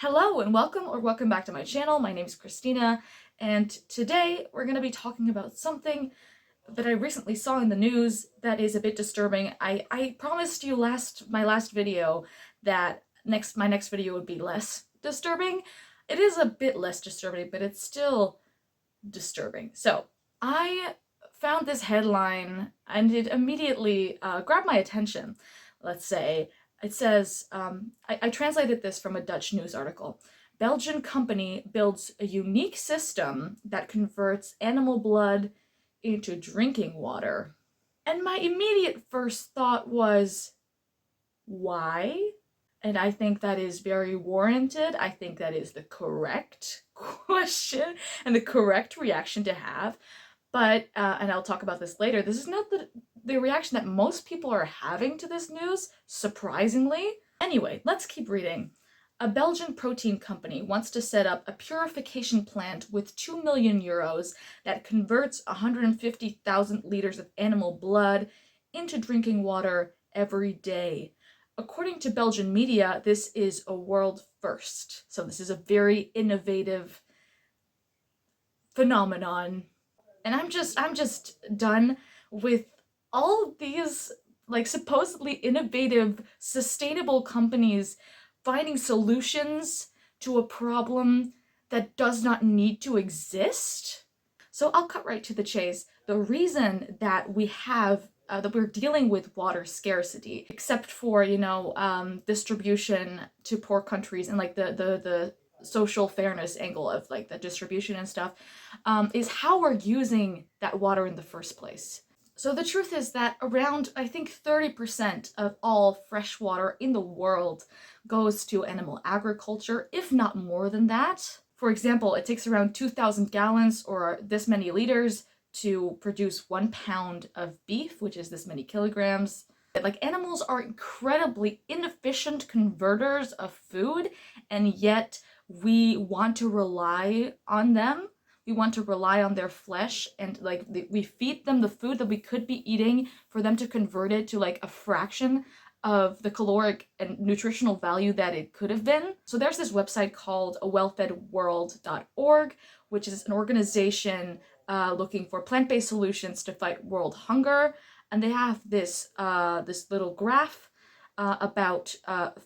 Hello and welcome back to my channel. My name is Christina, and today we're going to be talking about something that I recently saw in the news that is a bit disturbing. I promised you my last video that my next video would be less disturbing. It is a bit less disturbing, but it's still disturbing. So I found this headline and it immediately grabbed my attention. Let's say it says, I translated this from a Dutch news article. Belgian company builds a unique system that converts animal blood into drinking water. And my immediate first thought was, why? And I think that is very warranted. I think that is the correct question and the correct reaction to have. But, and I'll talk about this later, this is not the reaction that most people are having to this news, surprisingly. Anyway, let's keep reading. A Belgian protein company wants to set up a purification plant with 2 million euros that converts 150,000 liters of animal blood into drinking water every day. According to Belgian media, this is a world first. So this is a very innovative phenomenon. And I'm just done with all of these like supposedly innovative, sustainable companies finding solutions to a problem that does not need to exist. So I'll cut right to the chase. The reason that we have that we're dealing with water scarcity, except for, distribution to poor countries and like the social fairness angle of like the distribution and stuff, is how we're using that water in the first place. So the truth is that around, I think, 30% of all fresh water in the world goes to animal agriculture, if not more than that. For example, it takes around 2,000 gallons or this many liters to produce 1 pound of beef, which is this many kilograms. Like, animals are incredibly inefficient converters of food, and yet we want to rely on them. We want to rely on their flesh, and like we feed them the food that we could be eating for them to convert it to like a fraction of the caloric and nutritional value that it could have been. So there's this website called awellfedworld.org, which is an organization looking for plant-based solutions to fight world hunger, and they have this this little graph about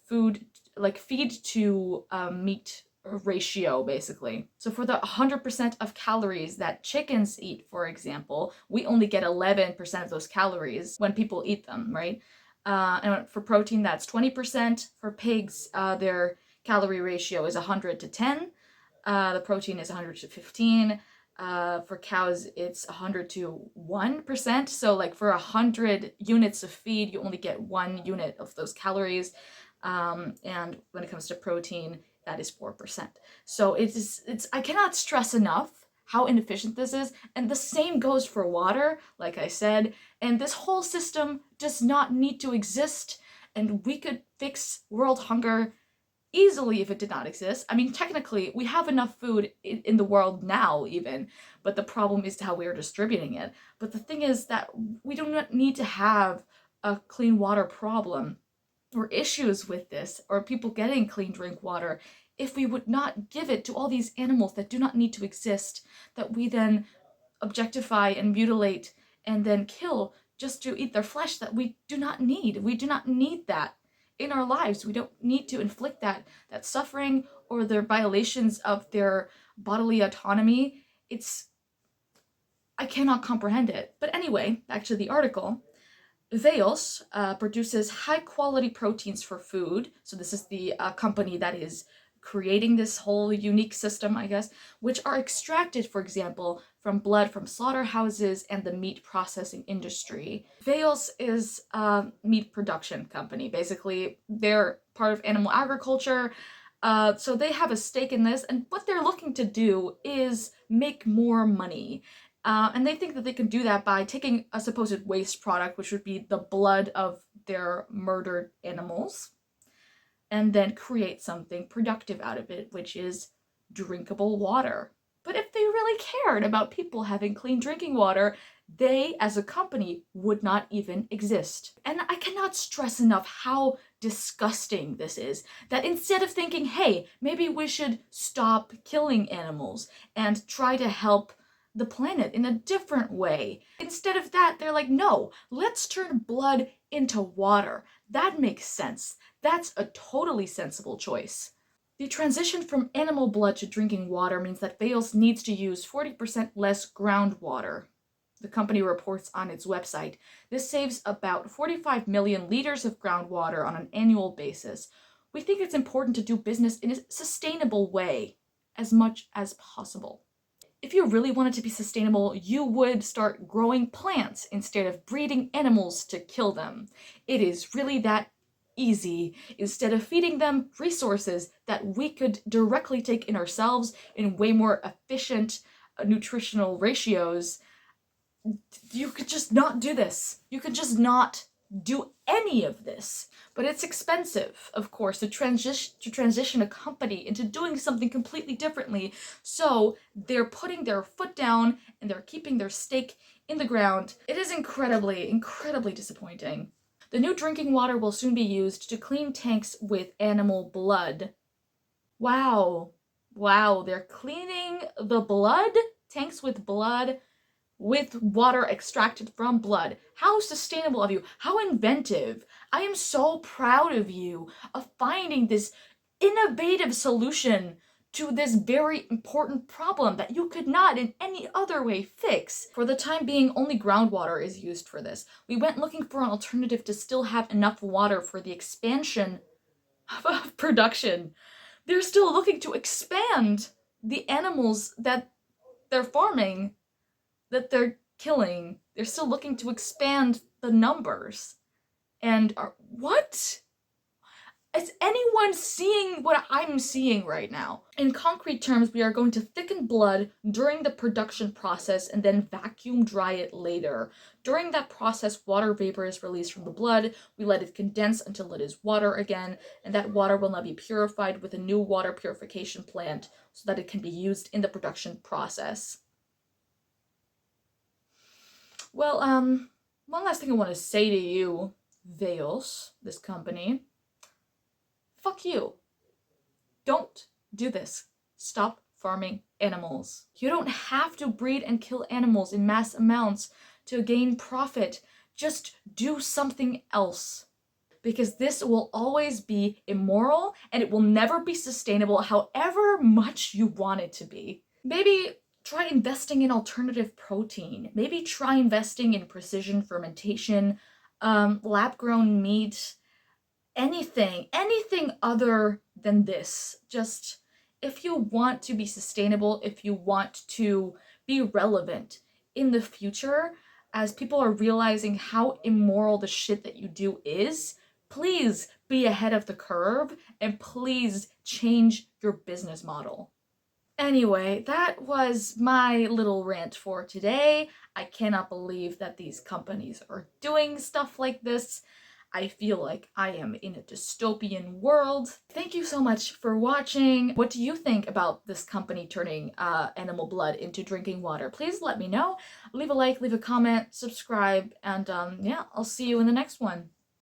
food, like feed to meat ratio, basically. So for the 100% of calories that chickens eat, for example, we only get 11% of those calories when people eat them, right? And for protein, that's 20%. For pigs, their calorie ratio is 100 to 10. The protein is 100 to 15. For cows, it's 100 to 1%. So like for 100 units of feed, you only get 1 unit of those calories. And when it comes to protein, that is 4%. So I cannot stress enough how inefficient this is. And the same goes for water, like I said. And this whole system does not need to exist. And we could fix world hunger easily if it did not exist. I mean, technically, we have enough food in the world now, even, but the problem is how we are distributing it. But the thing is that we do not need to have a clean water problem or issues with this, or people getting clean drink water, if we would not give it to all these animals that do not need to exist, that we then objectify and mutilate and then kill just to eat their flesh that we do not need. We do not need that in our lives. We don't need to inflict that suffering or their violations of their bodily autonomy. I cannot comprehend it. But anyway, back to the article. Veos produces high-quality proteins for food. So this is the company that is creating this whole unique system, I guess, which are extracted, for example, from blood from slaughterhouses and the meat processing industry. Veos is a meat production company. Basically, they're part of animal agriculture, so they have a stake in this, and what they're looking to do is make more money. And they think that they can do that by taking a supposed waste product, which would be the blood of their murdered animals, and then create something productive out of it, which is drinkable water. But if they really cared about people having clean drinking water, they, as a company, would not even exist. And I cannot stress enough how disgusting this is. That instead of thinking, hey, maybe we should stop killing animals and try to help the planet in a different way. Instead of that, they're like, no, let's turn blood into water. That makes sense. That's a totally sensible choice. The transition from animal blood to drinking water means that Veos needs to use 40% less groundwater. The company reports on its website. This saves about 45 million liters of groundwater on an annual basis. We think it's important to do business in a sustainable way as much as possible. If you really wanted to be sustainable, you would start growing plants instead of breeding animals to kill them. It is really that easy. Instead of feeding them resources that we could directly take in ourselves in way more efficient nutritional ratios, you could just not do this. You could just not do any of this. But it's expensive, of course, to transition a company into doing something completely differently. So they're putting their foot down and they're keeping their stake in the ground. It is incredibly, incredibly disappointing. The new drinking water will soon be used to clean tanks with animal blood. Wow. Wow, they're cleaning the blood? Tanks with blood? With water extracted from blood. How sustainable of you. How inventive. I am so proud of you of finding this innovative solution to this very important problem that you could not in any other way fix. For the time being, only groundwater is used for this. We went looking for an alternative to still have enough water for the expansion of production. They're still looking to expand the animals that they're farming, that they're killing. They're still looking to expand the numbers. And what? Is anyone seeing what I'm seeing right now? In concrete terms, we are going to thicken blood during the production process and then vacuum dry it later. During that process, water vapor is released from the blood. We let it condense until it is water again, and that water will now be purified with a new water purification plant so that it can be used in the production process. Well, one last thing I want to say to you, Veos, this company. Fuck you. Don't do this. Stop farming animals. You don't have to breed and kill animals in mass amounts to gain profit. Just do something else. Because this will always be immoral and it will never be sustainable however much you want it to be. Maybe try investing in alternative protein. Maybe try investing in precision fermentation, lab-grown meat, anything other than this. Just, if you want to be sustainable, if you want to be relevant in the future, as people are realizing how immoral the shit that you do is, please be ahead of the curve and please change your business model. Anyway, that was my little rant for today. I cannot believe that these companies are doing stuff like this. I feel like I am in a dystopian world. Thank you so much for watching. What do you think about this company turning animal blood into drinking water? Please let me know. Leave a like, leave a comment, subscribe, and yeah, I'll see you in the next one.